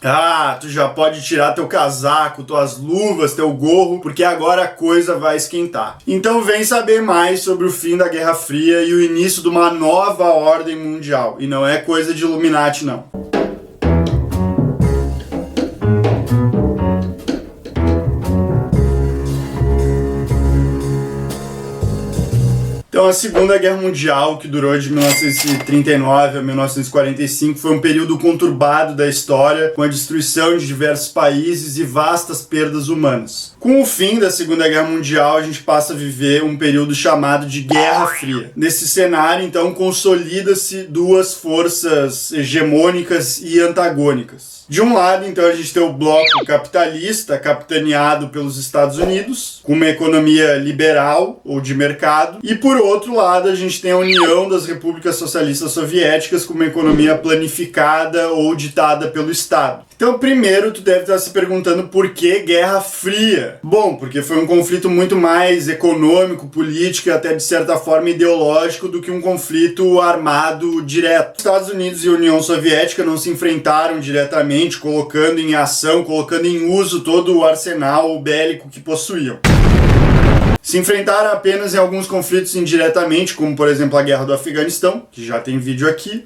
Ah, tu já pode tirar teu casaco, tuas luvas, teu gorro, porque agora a coisa vai esquentar. Então vem saber mais sobre o fim da Guerra Fria e o início de uma nova ordem mundial. E não é coisa de Illuminati, não. Então, a Segunda Guerra Mundial, que durou de 1939 a 1945, foi um período conturbado da história, com a destruição de diversos países e vastas perdas humanas. Com o fim da Segunda Guerra Mundial, a gente passa a viver um período chamado de Guerra Fria. Nesse cenário, então, consolida-se duas forças hegemônicas e antagônicas. De um lado, então, a gente tem o bloco capitalista, capitaneado pelos Estados Unidos, com uma economia liberal ou de mercado, e por outro lado, a gente tem a União das Repúblicas Socialistas Soviéticas, com uma economia planificada ou ditada pelo Estado. Então, primeiro, tu deve estar se perguntando por que Guerra Fria? Bom, porque foi um conflito muito mais econômico, político e até de certa forma ideológico do que um conflito armado direto. Estados Unidos e União Soviética não se enfrentaram diretamente, colocando em ação, colocando em uso todo o arsenal bélico que possuíam. Se enfrentaram apenas em alguns conflitos indiretamente, como por exemplo a Guerra do Afeganistão, que já tem vídeo aqui,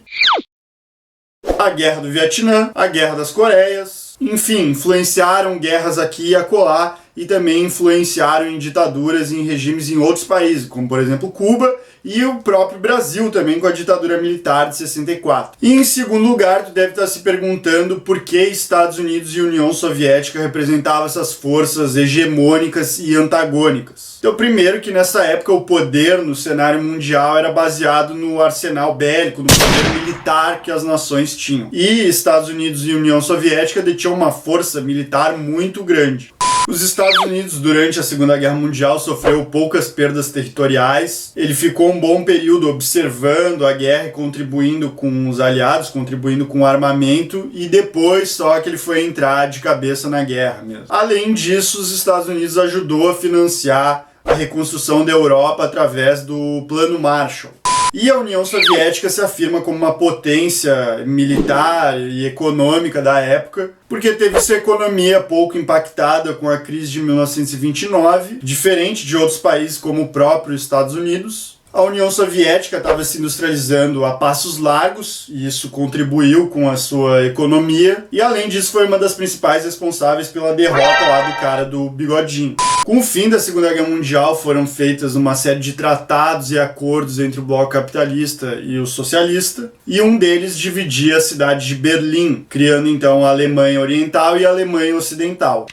a Guerra do Vietnã, a Guerra das Coreias, enfim, influenciaram guerras aqui e acolá e também influenciaram em ditaduras e em regimes em outros países, como por exemplo Cuba e o próprio Brasil também com a ditadura militar de 64. E em segundo lugar, tu deve estar se perguntando por que Estados Unidos e União Soviética representavam essas forças hegemônicas e antagônicas. Então, primeiro que nessa época o poder no cenário mundial era baseado no arsenal bélico, no poder militar que as nações tinham. E Estados Unidos e União Soviética detinham uma força militar muito grande. Os Estados Unidos, durante a Segunda Guerra Mundial, sofreu poucas perdas territoriais. Ele ficou um bom período observando a guerra e contribuindo com os aliados, contribuindo com o armamento, e depois só que ele foi entrar de cabeça na guerra mesmo. Além disso, os Estados Unidos ajudou a financiar a reconstrução da Europa através do Plano Marshall. E a União Soviética se afirma como uma potência militar e econômica da época, porque teve sua economia pouco impactada com a crise de 1929, diferente de outros países como o próprio Estados Unidos. A União Soviética estava se industrializando a passos largos, e isso contribuiu com a sua economia, e além disso foi uma das principais responsáveis pela derrota lá do cara do bigodinho. Com o fim da Segunda Guerra Mundial foram feitas uma série de tratados e acordos entre o bloco capitalista e o socialista, e um deles dividia a cidade de Berlim, criando então a Alemanha Oriental e a Alemanha Ocidental.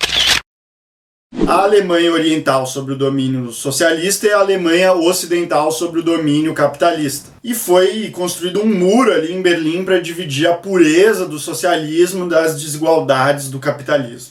A Alemanha Oriental sob o domínio socialista e a Alemanha Ocidental sob o domínio capitalista. E foi construído um muro ali em Berlim para dividir a pureza do socialismo das desigualdades do capitalismo.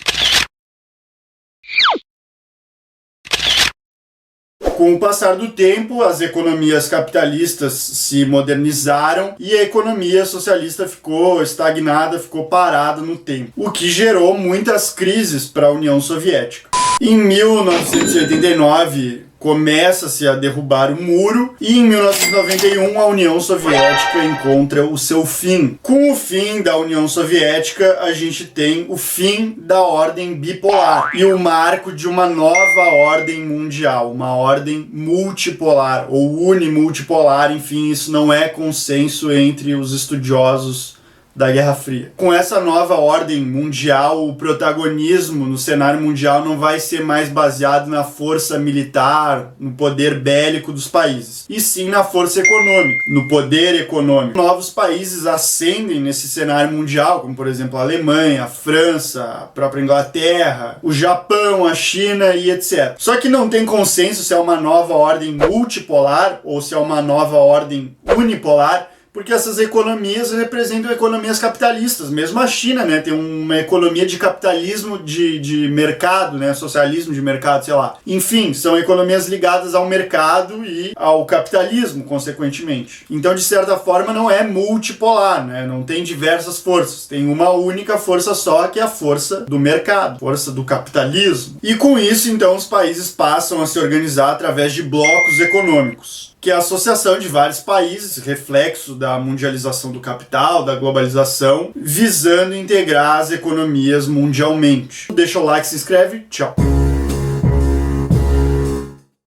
Com o passar do tempo, as economias capitalistas se modernizaram e a economia socialista ficou estagnada, ficou parada no tempo, o que gerou muitas crises para a União Soviética. Em 1989, começa-se a derrubar o muro e em 1991 a União Soviética encontra o seu fim. Com o fim da União Soviética, a gente tem o fim da ordem bipolar e o marco de uma nova ordem mundial, uma ordem multipolar ou unimultipolar, enfim, isso não é consenso entre os estudiosos da Guerra Fria. Com essa nova ordem mundial, o protagonismo no cenário mundial não vai ser mais baseado na força militar, no poder bélico dos países, e sim na força econômica, no poder econômico. Novos países ascendem nesse cenário mundial, como por exemplo a Alemanha, a França, a própria Inglaterra, o Japão, a China e etc. Só que não tem consenso se é uma nova ordem multipolar ou se é uma nova ordem unipolar, porque essas economias representam economias capitalistas. Mesmo a China, né, tem uma economia de capitalismo de mercado, né, socialismo de mercado, sei lá. Enfim, são economias ligadas ao mercado e ao capitalismo, consequentemente. Então, de certa forma, não é multipolar, né, não tem diversas forças. Tem uma única força só, que é a força do mercado, força do capitalismo. E com isso, então, os países passam a se organizar através de blocos econômicos. que é a associação de vários países, reflexo da mundialização do capital, da globalização, visando integrar as economias mundialmente. Deixa o like, se inscreve, tchau!